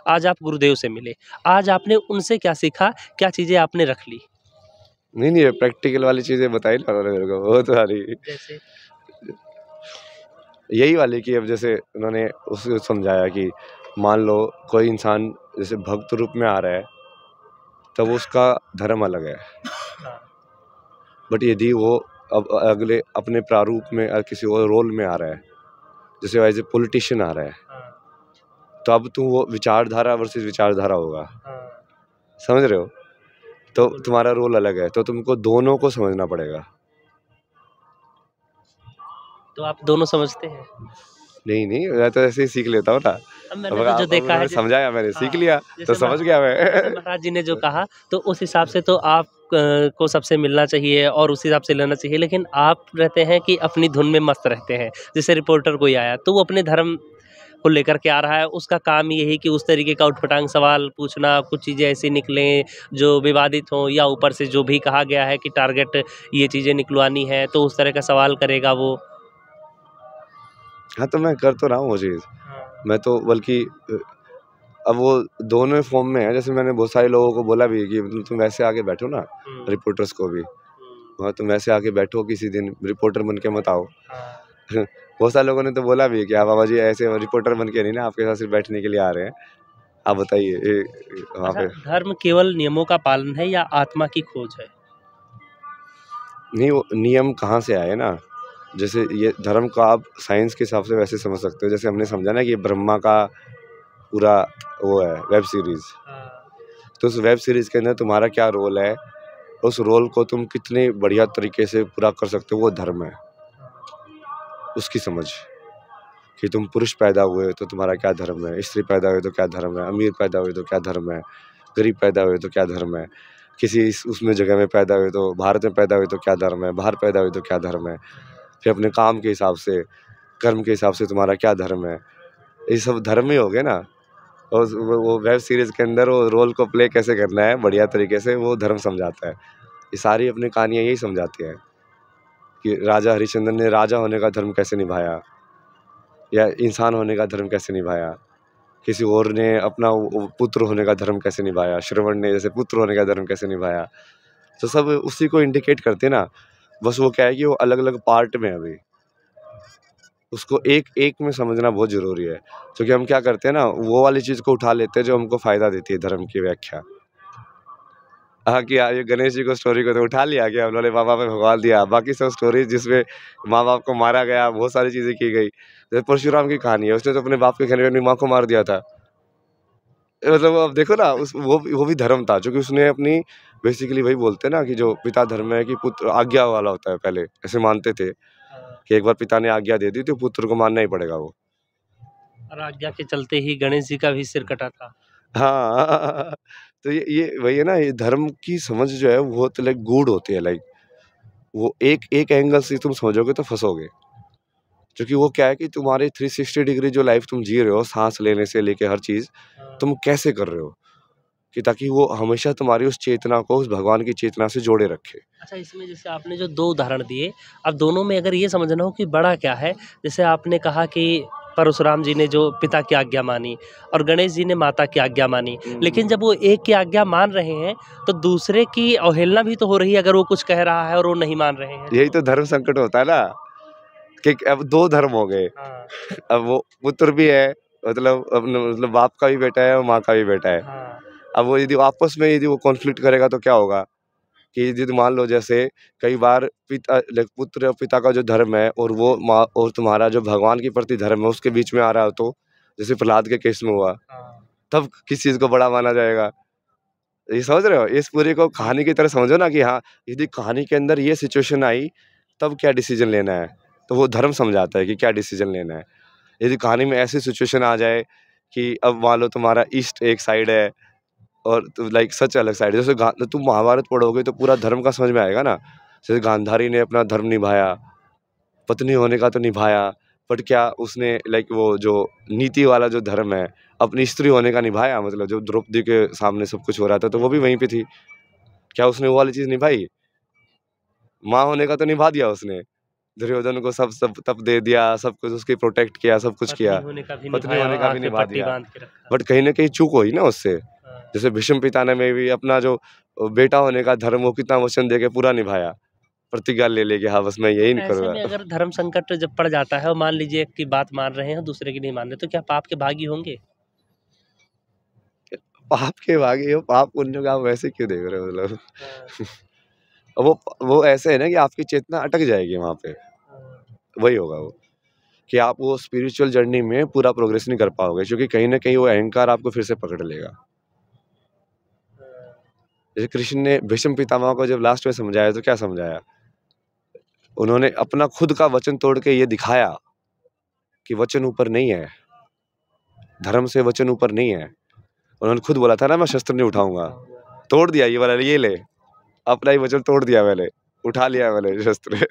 आज आप गुरुदेव से मिले, आज आपने उनसे क्या सीखा? क्या चीज़ें आपने रख ली? नहीं, नहीं, ये प्रैक्टिकल वाली चीज़ें बताई ना उन्होंने मेरे को, बहुत सारी। जैसे? यही वाली कि अब जैसे उन्होंने उसको समझाया कि मान लो कोई इंसान जैसे भक्त रूप में आ रहा है, तब उसका धर्म अलग है। हाँ, बट यदि वो अब अगले अपने प्रारूप में किसी और रोल में आ रहा है, जैसे एज़ ए पॉलिटिशियन आ रहा है, हाँ, तो अब तो वो विचारधारा वर्सेस विचारधारा होगा। हाँ, समझ रहे हो? तो बिल्कुल। तुम्हारा रोल अलग है, तो तुमको दोनों को समझना पड़ेगा। तो आप दोनों समझते हैं? नहीं, नहीं, मैं तो ऐसे ही सीख लेता हूँ ना। अब अब मैंने तो जो अब देखा है उन्होंने समझाया, मैंने सीख हाँ, लिया, तो जैसे समझ गया जैसे मैं। महाराज जी ने जो कहा, तो उस हिसाब से तो आप को सबसे मिलना चाहिए और उस हिसाब से लेना चाहिए, लेकिन आप रहते हैं कि अपनी धुन में मस्त रहते हैं। जैसे रिपोर्टर कोई आया, तो वो अपने धर्म को लेकर के आ रहा है, उसका काम ये है कि उस तरीके का उटपटांग सवाल पूछना, कुछ चीज़ें ऐसी निकलें जो विवादित हों या ऊपर से जो भी कहा गया है कि टारगेट ये चीज़ें निकलवानी है, तो उस तरह का सवाल करेगा वो। हाँ, तो मैं कर तो रहा हूँ वो चीज़। हाँ, मैं तो बल्कि अब वो दोनों फॉर्म में है। जैसे मैंने बहुत सारे लोगों को बोला भी कि मतलब तुम वैसे आके बैठो ना, हुँ, रिपोर्टर्स को भी। हुँ, हाँ, तुम वैसे आके बैठो, किसी दिन रिपोर्टर बन के मत आओ। हाँ। बहुत सारे लोगों ने तो बोला भी कि हाँ बाबा जी, ऐसे रिपोर्टर बन के नहीं ना, आपके साथ सिर्फ बैठने के लिए आ रहे हैं। आप बताइए वहाँ अच्छा, पे। धर्म केवल नियमों का पालन है या आत्मा की खोज है? नहीं, वो नियम कहाँ से आए ना, जैसे ये धर्म को आप साइंस के हिसाब से वैसे समझ सकते हो। जैसे हमने समझा ना कि ये ब्रह्मा का पूरा वो है वेब सीरीज। हाँ, तो उस वेब सीरीज के अंदर तुम्हारा क्या रोल है, उस रोल को तुम कितने बढ़िया तरीके से पूरा कर सकते हो, वो धर्म है। उसकी समझ कि तुम पुरुष पैदा हुए तो तुम्हारा क्या धर्म है, स्त्री पैदा हुई तो क्या धर्म है, अमीर पैदा हुए तो क्या धर्म है, गरीब पैदा हुए तो क्या धर्म है, किसी उसमें जगह में पैदा हुए तो भारत में पैदा हुए तो क्या धर्म है, बाहर पैदा हुए तो क्या धर्म है, फिर अपने काम के हिसाब से, कर्म के हिसाब से तुम्हारा क्या धर्म है। ये सब धर्म ही हो गए ना। और वो वेब सीरीज के अंदर वो रोल को प्ले कैसे करना है बढ़िया तरीके से, वो धर्म समझाता है। ये सारी अपनी कहानियाँ यही समझाती हैं कि राजा हरिश्चंद्र ने राजा होने का धर्म कैसे निभाया, या इंसान होने का धर्म कैसे निभाया, किसी और ने अपना वो पुत्र होने का धर्म कैसे निभाया, श्रवण ने जैसे पुत्र होने का धर्म कैसे निभाया। तो सब उसी को इंडिकेट करते हैं ना। बस वो क्या है कि वो अलग अलग पार्ट में है अभी, उसको एक एक में समझना बहुत ज़रूरी है। क्योंकि हम क्या करते हैं ना, वो वाली चीज़ को उठा लेते हैं जो हमको फ़ायदा देती है धर्म की व्याख्या। हाँ, कि यार ये गणेश जी को स्टोरी को तो उठा लिया कि उन्होंने माँ बाप में भगवान दिया, बाकी सब स्टोरी जिसमें माँ बाप को मारा गया, बहुत सारी चीज़ें की गई। जैसे परशुराम की कहानी है, उसने तो अपने बाप के कहने पे अपनी माँ को मार दिया था। मतलब अब देखो ना, उस वो भी धर्म था, क्योंकि उसने अपनी बेसिकली वही बोलते हैं ना कि जो पिता धर्म है कि पुत्र आज्ञा वाला होता है, पहले ऐसे मानते थे हाँ, कि एक बार पिता ने आज्ञा दे दी तो पुत्र को मानना ही पड़ेगा वो। और आज्ञा के चलते ही गणेश जी का भी सिर कटा था। हाँ। तो ये वही है ना, ये धर्म की समझ जो है वो बहुत लाइक गूढ़ होती है। लाइक वो एक एक एंगल से तुम समझोगे तो फंसोगे, क्योंकि वो क्या है कि तुम्हारे 360 डिग्री जो लाइफ तुम जी रहे हो, सांस लेने से लेके हर चीज़ हाँ। तुम कैसे कर रहे हो, कि ताकि वो हमेशा तुम्हारी उस चेतना को उस भगवान की चेतना से जोड़े रखे। अच्छा, इसमें जैसे आपने जो 2 उदाहरण दिए, अब दोनों में अगर ये समझना हो कि बड़ा क्या है, जैसे आपने कहा कि परशुराम जी ने जो पिता की आज्ञा मानी और गणेश जी ने माता की आज्ञा मानी, लेकिन जब वो एक की आज्ञा मान रहे हैं, तो दूसरे की अवहेलना भी तो हो रही है अगर वो कुछ कह रहा है और वो नहीं मान रहे हैं यही तो? तो धर्म संकट होता है ना, कि अब 2 धर्म हो गए। हाँ, अब वो पुत्र भी है, मतलब मतलब बाप का भी बेटा है और माँ का भी बेटा है। हाँ, अब वो यदि आपस में यदि वो कॉन्फ्लिक्ट करेगा तो क्या होगा, कि यदि मान लो जैसे कई बार पिता पुत्र और पिता का जो धर्म है और वो माँ और तुम्हारा जो भगवान के प्रति धर्म है उसके बीच में आ रहा हो, तो जैसे प्रहलाद के केस में हुआ, हाँ, तब किस चीज़ को बड़ा माना जाएगा? ये समझ रहे हो? इस पूरी को कहानी की तरह समझो ना कि हाँ, यदि कहानी के अंदर ये सिचुएशन आई, तब क्या डिसीज़न लेना है? तो वो धर्म समझाता है कि क्या डिसीज़न लेना है। यदि कहानी में ऐसी सिचुएशन आ जाए कि अब मान लो तुम्हारा ईस्ट एक साइड है और तो लाइक सच अलग साइड है। जैसे तुम महाभारत पढ़ोगे तो पूरा धर्म का समझ में आएगा ना। जैसे गांधारी ने अपना धर्म निभाया, पत्नी होने का तो निभाया, बट क्या उसने लाइक वो जो नीति वाला जो धर्म है, अपनी स्त्री होने का निभाया? मतलब जो द्रौपदी के सामने सब कुछ हो रहा था तो वो भी वहीं पे थी। क्या उसने वो वाली चीज़ निभाई? माँ होने का तो निभा दिया उसने। दुर्योधन को सब तप दे दिया, सब कुछ उसकी प्रोटेक्ट किया, सब कुछ पत्नी किया, होने का भी पत्नी निभाया होने और का आँख भी पे निभा पट्टी दिया। बाँध के रखा। बट कहीं न कहीं चूक हुई ना उससे। हाँ। जैसे भीष्म पितामह में भी अपना जो बेटा होने का धर्म वो कितना वचन देके पूरा निभाया। प्रतिज्ञा ले कि हाँ, बस मैं यही नहीं ऐसे में करूँगा। अगर धर्म संकट जब पड़ जाता है और मान लीजिए एक की बात मान रहे हैं, दूसरे की नहीं मान रहे, तो क्या पाप के भागी होंगे? पाप के भागी हो, पाप पुण्य का आप वैसे क्यों देख रहे हो मतलब? हाँ, वो ऐसे है ना कि आपकी चेतना अटक जाएगी वहाँ पे, हाँ, वही होगा वो, कि आप वो स्पिरिचुअल जर्नी में पूरा प्रोग्रेस नहीं कर पाओगे क्योंकि कहीं न कहीं वो अहंकार आपको फिर से पकड़ लेगा। हाँ। जैसे कृष्ण ने भीष्म पितामह को जब लास्ट में समझाया तो क्या समझाया? उन्होंने अपना खुद का वचन तोड़ के ये दिखाया कि वचन ऊपर नहीं है, धर्म से वचन ऊपर नहीं है। उन्होंने खुद बोला था ना मैं शस्त्र नहीं उठाऊँगा, तोड़ दिया ये वाला, ये ले, अपना ही वचन तोड़ दिया मैंने, उठा लिया मैंने शस्त्र।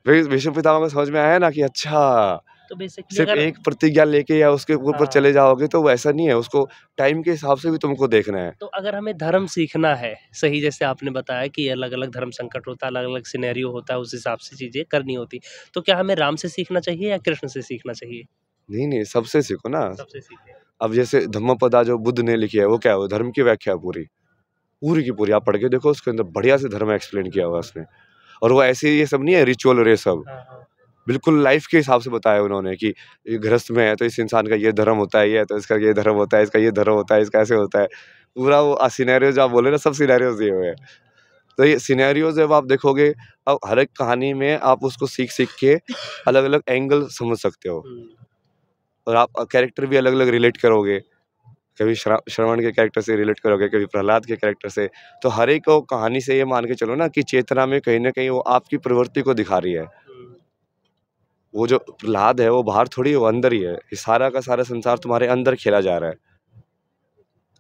फिर भीष्म पितामह को समझ में आया ना कि अच्छा, तो बेसिकली सिर्फ अगर एक प्रतिज्ञा लेके या उसके ऊपर हाँ, चले जाओगे तो वो ऐसा नहीं है, उसको टाइम के हिसाब से भी तुमको देखना है। तो अगर हमें धर्म सीखना है, सही जैसे आपने बताया कि अलग-अलग धर्म संकट होता है, अलग-अलग सिनेरियो होता है, उस हिसाब से चीज़ें करनी होती। तो क्या हमें राम से सीखना चाहिए या कृष्ण से सीखना चाहिए? नहीं, सबसे सीखो ना। सबसे सीखें। अब जैसे धम्मपदा जो बुद्ध ने लिखी है वो क्या है? वो धर्म की व्याख्या है पूरी। पूरी की पूरी आप पढ़ के देखो, उसके अंदर बढ़िया से धर्म एक्सप्लेन किया हुआ है उसने। और वो ऐसे ये सब नहीं है रिचुअल और ये सब। हाँ, हाँ। बिल्कुल लाइफ के हिसाब से बताया उन्होंने कि ये गृहस्थ में है तो इस इंसान का ये धर्म होता है, ये है तो इसका ये धर्म होता है, इसका ये धर्म होता है, इसका ऐसे होता है। पूरा वो सिनेरियो जो आप बोले ना, सब सिनेरियोज़ दिए हुए हैं। तो ये सिनेरियोज़ जब आप देखोगे, अब हर एक कहानी में आप उसको सीख-सीख के अलग-अलग एंगल समझ सकते हो। हुँ। और आप कैरेक्टर भी अलग-अलग रिलेट करोगे। कभी श्रवण के कैरेक्टर से रिलेट करोगे, कभी प्रहलाद के कैरेक्टर से। तो हर एक को कहानी से ये मान के चलो ना कि चेतना में कहीं न कहीं वो आपकी प्रवृत्ति को दिखा रही है। हुँ। वो जो प्रहलाद है वो बाहर थोड़ी है, वो अंदर ही है। ये सारा का सारा संसार तुम्हारे अंदर खेला जा रहा है।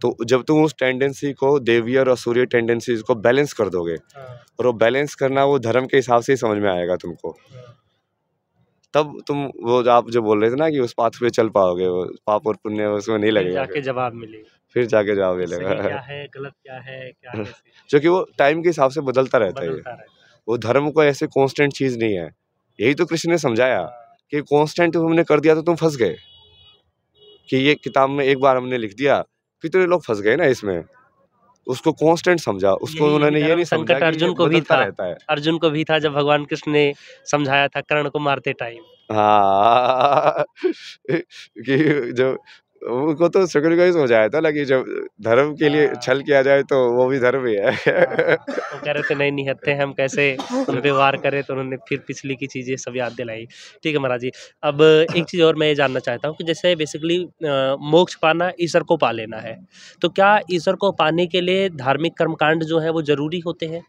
तो जब तुम उस टेंडेंसी को, देवीय और असुरीय टेंडेंसीज़ को बैलेंस कर दोगे, हाँ, और वो बैलेंस करना वो धर्म के हिसाब से ही समझ में आएगा तुमको। हाँ। तब तुम वो जो आप जो बोल रहे थे ना कि उस पाथ पे चल पाओगे, वो पाप और पुण्य उसमें नहीं फिर लगेगा जाके जवाब मिलेगा फिर जाके जवाब कि मिलेगा। सही क्या है, गलत क्या है, क्या कैसे क्योंकि वो टाइम के हिसाब से बदलता रहता है ये। बदलता रहता है। वो धर्म को ऐसे कांस्टेंट चीज़ नहीं है। यही तो कृष्ण ने समझाया हाँ, कि कांस्टेंट तुमने कर दिया तो तुम फँस गए। कि ये किताब में एक बार हमने लिख दिया, कितने लोग फँस गए ना इसमें। उसको कांस्टेंट समझा, उसको यही यही उन्होंने ये धर्म नहीं समझा संकट कि ये अर्जुन को भी बदलता था। रहता है। अर्जुन को भी था जब भगवान कृष्ण ने समझाया था कर्ण को मारते टाइम। हाँ, कि जब उनको तो शुक्र को ही समझाया था ना कि जब धर्म के लिए हाँ, छल किया जाए तो वो भी धर्म ही है। हाँ। वो कह रहे थे नहीं निहत्थे हम कैसे उन पे वार करें, तो उन्होंने फिर पिछली की चीज़ें सब याद दिलाई। ठीक है महाराज जी। अब एक चीज़ और मैं ये जानना चाहता हूँ कि जैसे बेसिकली मोक्ष पाना ईश्वर को पा लेना है। तो क्या ईश्वर को पाने के लिए धार्मिक कर्मकांड जो है वो ज़रूरी होते हैं?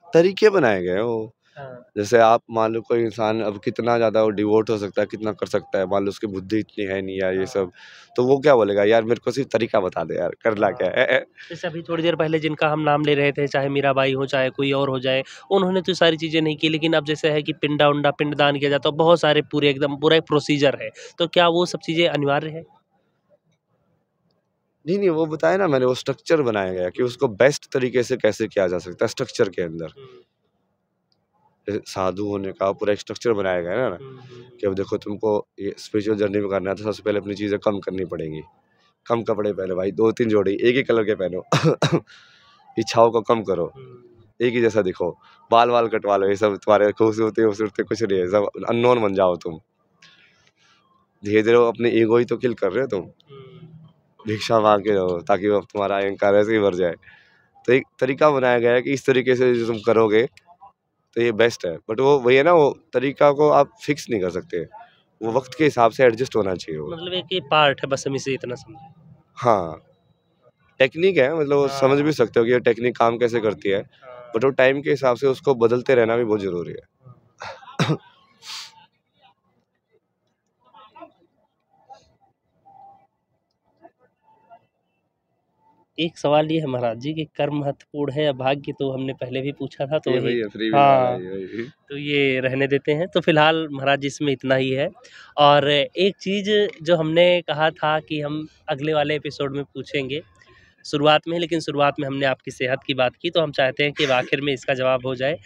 तरीके बनाए गए हैं वो। हाँ। जैसे आप मान लो कोई इंसान अब कितना ज़्यादा वो डिवोट हो सकता है, कितना कर सकता है, मान लो उसकी बुद्धि इतनी है नहीं या ये हाँ, सब, तो वो क्या बोलेगा यार मेरे को सिर्फ तरीका बता दे यार, करना क्या हाँ। है? जैसे अभी थोड़ी देर पहले जिनका हम नाम ले रहे थे, चाहे मीराबाई हो, चाहे कोई और हो जाए, उन्होंने तो सारी चीज़ें नहीं की, लेकिन अब जैसे है कि पिंडा-उंडा पिंडदान किया जाता है, बहुत सारे पूरे एकदम पूरा एक प्रोसीजर है। तो क्या वो सब चीज़ें अनिवार्य है? नहीं, वो बताया ना मैंने, वो स्ट्रक्चर बनाया गया कि उसको बेस्ट तरीके से कैसे किया जा सकता है स्ट्रक्चर के अंदर। हुँ, जैसे साधु होने का पूरा एक स्ट्रक्चर बनाया गया है ना, हुँ, हुँ, कि अब देखो तुमको ये स्पिरिचुअल जर्नी में करना है तो सबसे पहले अपनी चीज़ें कम करनी पड़ेंगी। कम कपड़े पहनो भाई, 2-3 जोड़ी एक ही कलर के पहनो। इच्छाओं को कम करो, हुँ। एक ही जैसा दिखो, बाल-वाल कटवा लो, ये सब तुम्हारे खूबसूरती कुछ नहीं है, सब अननोन बन जाओ तुम। धीरे-धीरे वो अपनी ईगो ही तो किल कर रहे हो तुम। हुँ। भिक्षा माँग के रहो ताकि वो तुम्हारा अहंकार ऐसे ही भर जाए। तो एक तरीका बनाया गया है कि इस तरीके से जो तुम करोगे तो ये बेस्ट है। बट वो वही है ना, वो तरीका को आप फिक्स नहीं कर सकते। वो वक़्त के हिसाब से एडजस्ट होना चाहिए वो। मतलब एक ये पार्ट है, बस हम इसे इतना समझें। हाँ, टेक्नीक है, मतलब वो समझ भी हाँ, सकते हो कि ये टेक्नीक काम कैसे करती है। हाँ, बट वो टाइम के हिसाब से उसको बदलते रहना भी बहुत ज़रूरी है। हाँ। एक सवाल ये है महाराज जी कि कर्म महत्वपूर्ण है या भाग्य? तो हमने पहले भी पूछा था तो ये वही वही है, फ्री विल वाला हाँ, है ये वही। तो ये रहने देते हैं। तो फ़िलहाल महाराज जी इसमें इतना ही है। और एक चीज़ जो हमने कहा था कि हम अगले वाले एपिसोड में पूछेंगे शुरुआत में, लेकिन शुरुआत में हमने आपकी सेहत की बात की, तो हम चाहते हैं कि अब आखिर में इसका जवाब हो जाए।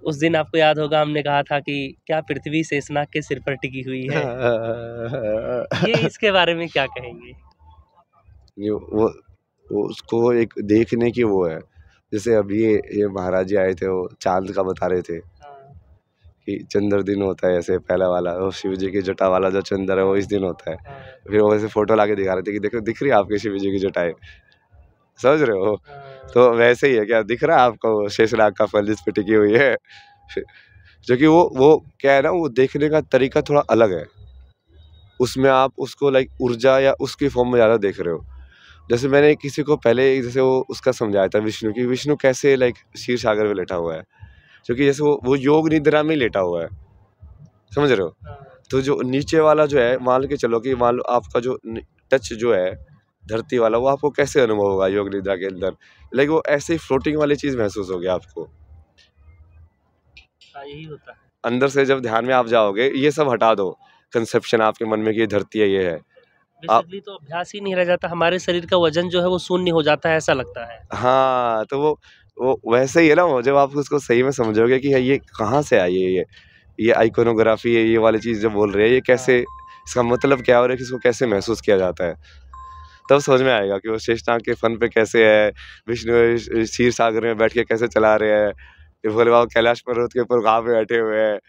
उस दिन आपको याद होगा हमने कहा था कि क्या पृथ्वी शेषनाग के सिर पर टिकी हुई है? ये इसके बारे में क्या कहेंगे? ये वो उसको एक देखने की वो है, जैसे अभी ये महाराज जी आए थे, वो चाँद का बता रहे थे हाँ, कि चंद्र दिन होता है ऐसे पहला वाला, वो शिव जी की जटा वाला जो चंद्र है वो इस दिन होता है। हाँ, फिर वो ऐसे फ़ोटो लाके दिखा रहे थे कि देखो दिख रही है आपकी शिव जी की जटाएँ, समझ रहे हो? हाँ। तो वैसे ही है, क्या दिख रहा है आपको शेषनाग का फल जिस पे टिकी हुई है? जो कि वो क्या है ना, वो देखने का तरीका थोड़ा अलग है। उसमें आप उसको लाइक ऊर्जा या उसकी फ़ॉर्म में ज़्यादा देख रहे हो। जैसे मैंने किसी को पहले जैसे वो उसका समझाया था विष्णु की, विष्णु कैसे लाइक क्षीर सागर में लेटा हुआ है, क्योंकि जैसे वो योग निद्रा में ही लेटा हुआ है, समझ रहे हो? हाँ, तो जो नीचे वाला जो है, मान के चलो कि मान लो आपका जो टच जो है धरती वाला, वो आपको कैसे अनुभव होगा योग निद्रा के अंदर, लाइक वो ऐसे ही फ्लोटिंग वाली चीज़ महसूस होगी आपको। हाँ, यही होता है। अंदर से जब ध्यान में आप जाओगे, ये सब हटा दो कंसेप्शन आपके मन में कि ये धरती है, ये है। आप बेसिकली तो अभ्यास ही नहीं रह जाता, हमारे शरीर का वजन जो है वो शून्य हो जाता है, ऐसा लगता है। हाँ, तो वो वैसे ही है ना, वो जब आप उसको सही में समझोगे कि ये कहाँ से आई है, ये आइकोनोग्राफी है, ये वाली चीज़ जो बोल रहे हैं, ये कैसे, इसका मतलब क्या हो रहा है, इसको कैसे महसूस किया जाता है, तब समझ में आएगा कि वो शेषनाग के फन पे कैसे है, विष्णु क्षीर सागर में बैठ के कैसे चला रहे हैं, ये भोले बाबा कैलाश पर्वत के ऊपर कहाँ पे बैठे हुए हैं,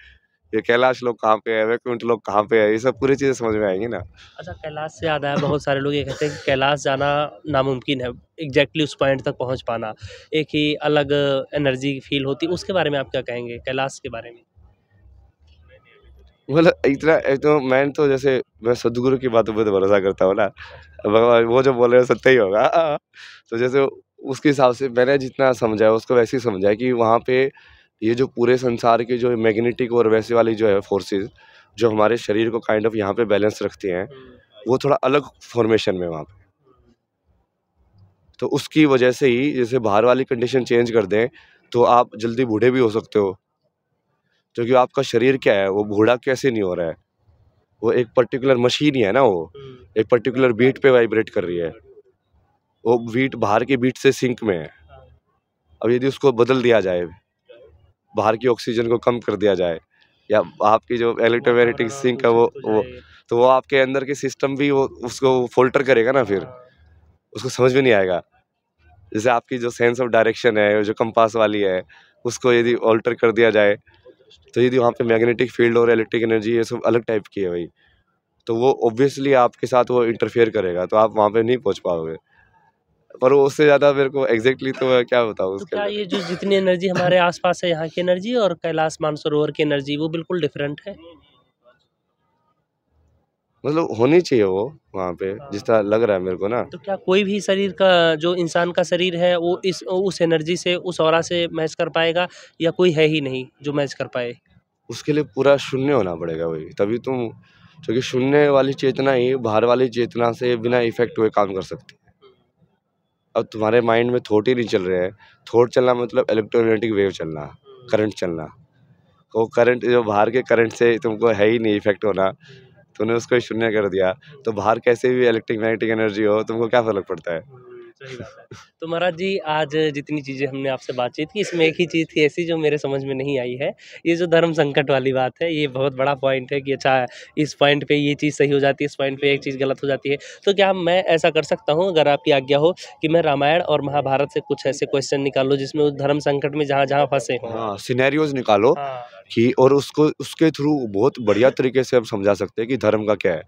ये कैलाश लोग कहाँ पे है, वैकुंठ लोग कहाँ पे है, ये सब पूरी चीज़ें समझ में आएंगी ना। अच्छा, कैलाश से याद आया, बहुत सारे लोग ये कहते हैं कि कैलाश जाना नामुमकिन है, एग्जैक्टली उस पॉइंट तक पहुंच पाना, एक ही अलग एनर्जी फील होती है, उसके बारे में आप क्या कहेंगे, कैलाश के बारे में? मतलब इतना एक तो मैं तो जैसे मैं सद्गुरु की बातों पे तो भरोसा करता हूँ ना, भगवान वो जो बोल रहे हैं सत्य ही होगा। तो जैसे उसके हिसाब से मैंने जितना समझा है उसको वैसे ही समझा है कि वहाँ पे ये जो पूरे संसार के जो मैग्नेटिक और वैसे वाली जो है फोर्सेस जो हमारे शरीर को काइंड ऑफ यहाँ पे बैलेंस रखती हैं, वो थोड़ा अलग फॉर्मेशन में वहाँ पे, तो उसकी वजह से ही जैसे बाहर वाली कंडीशन चेंज कर दें तो आप जल्दी बूढ़े भी हो सकते हो, क्योंकि आपका शरीर क्या है, वो बूढ़ा कैसे नहीं हो रहा है, वो एक पर्टिकुलर मशीन ही है ना, वो एक पर्टिकुलर बीट पे वाइब्रेट कर रही है, वो बीट बाहर के बीट से सिंक में है। अब यदि उसको बदल दिया जाए, बाहर की ऑक्सीजन को कम कर दिया जाए, या आपकी जो इलेक्ट्रोमैग्नेटिक सिंक है वो तो वो आपके अंदर के सिस्टम भी वो उसको फोल्टर करेगा ना, फिर उसको समझ में नहीं आएगा। जैसे आपकी जो सेंस ऑफ डायरेक्शन है, जो कंपास वाली है, उसको यदि ऑल्टर कर दिया जाए, तो यदि वहाँ पे मैग्नेटिक फील्ड और इलेक्ट्रिक एनर्जी ये सब अलग टाइप की है भाई, तो वो ऑब्वियसली आपके साथ वो इंटरफेयर करेगा, तो आप वहाँ पे नहीं पहुँच पाओगे। पर वो उससे ज़्यादा मेरे को एग्जैक्टली तो मैं क्या बताऊँ तो उसके क्या अंदर। ये जो जितनी एनर्जी हमारे आसपास है यहाँ की एनर्जी और कैलाश मानसरोवर की एनर्जी वो बिल्कुल डिफरेंट है? मतलब होनी चाहिए वो वहाँ पे, जिस तरह लग रहा है मेरे को ना। तो क्या कोई भी शरीर का जो इंसान का शरीर है वो इस उस एनर्जी से उस ऑरा से मैच कर पाएगा, या कोई है ही नहीं जो मैच कर पाए? उसके लिए पूरा शून्य होना पड़ेगा भाई, तभी तुम, क्योंकि शून्य वाली चेतना ही बाहर वाली चेतना से बिना इफेक्ट हुए काम कर सकती है। अब तुम्हारे माइंड में थॉट ही नहीं चल रहे हैं, थॉट चलना मतलब इलेक्ट्रोमैग्नेटिक वेव चलना, करंट चलना, वो करंट जो बाहर के करंट से तुमको है ही नहीं इफेक्ट होना, तूने उसको ही शून्य कर दिया, तो बाहर कैसे भी इलेक्ट्रिक मैग्नेटिक एनर्जी हो, तुमको क्या फर्क पड़ता है। सही बात है। तो महाराज जी, आज जितनी चीज़ें हमने आपसे बातचीत की, इसमें एक ही चीज़ थी ऐसी जो मेरे समझ में नहीं आई है। ये जो धर्म संकट वाली बात है, ये बहुत बड़ा पॉइंट है कि अच्छा इस पॉइंट पे ये चीज़ सही हो जाती है, इस पॉइंट पे एक चीज़ गलत हो जाती है। तो क्या मैं ऐसा कर सकता हूँ, अगर आपकी आज्ञा हो, कि मैं रामायण और महाभारत से कुछ ऐसे क्वेश्चन निकाल लूँ जिसमें उस धर्म संकट में जहाँ-जहाँ फँसे हों? हाँ, सिनेरियोज निकालो हाँ। कि, और उसको उसके थ्रू बहुत बढ़िया तरीके से हम समझा सकते हैं कि धर्म का क्या है।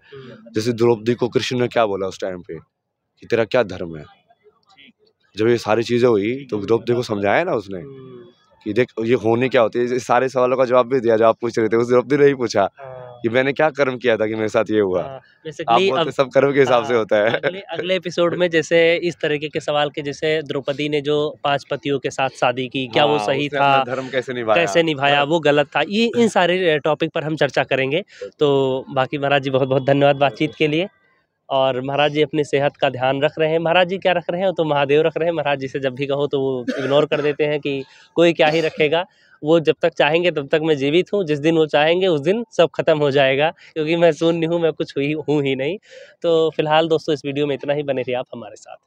जैसे द्रौपदी को कृष्ण ने क्या बोला उस टाइम पे कि तेरा क्या धर्म है, जब ये सारी चीजें हुई तो द्रौपदी को समझाया ना उसने कि देख ये होने क्या होती है, इस सारे सवालों का जवाब भी दिया जो आप पूछ रहे थे, उस द्रौपदी ने ही पूछा कि मैंने क्या कर्म किया था कि मेरे साथ ये हुआ। आप बेसिकली बोलते अब सब कर्म के हिसाब से होता है। अगले अगले एपिसोड में जैसे इस तरीके के सवाल के, जैसे द्रौपदी ने जो 5 पतियों के साथ शादी की, क्या वो हाँ, सही उसने था? अपना धर्म कैसे निभाया, वो गलत था? ये इन सारे टॉपिक पर हम चर्चा करेंगे। तो बाकी महाराज जी बहुत-बहुत धन्यवाद बातचीत के लिए। और महाराज जी अपनी सेहत का ध्यान रख रहे हैं। महाराज जी क्या रख रहे हैं? वो तो महादेव रख रहे हैं। महाराज जी से जब भी कहो तो वो इग्नोर कर देते हैं कि कोई क्या ही रखेगा। वो जब तक चाहेंगे तब तक मैं जीवित हूँ, जिस दिन वो चाहेंगे उस दिन सब खत्म हो जाएगा, क्योंकि मैं शून्य हूँ, मैं कुछ हुई हूँ ही नहीं। तो फिलहाल दोस्तों इस वीडियो में इतना ही, बने रहिए आप हमारे साथ।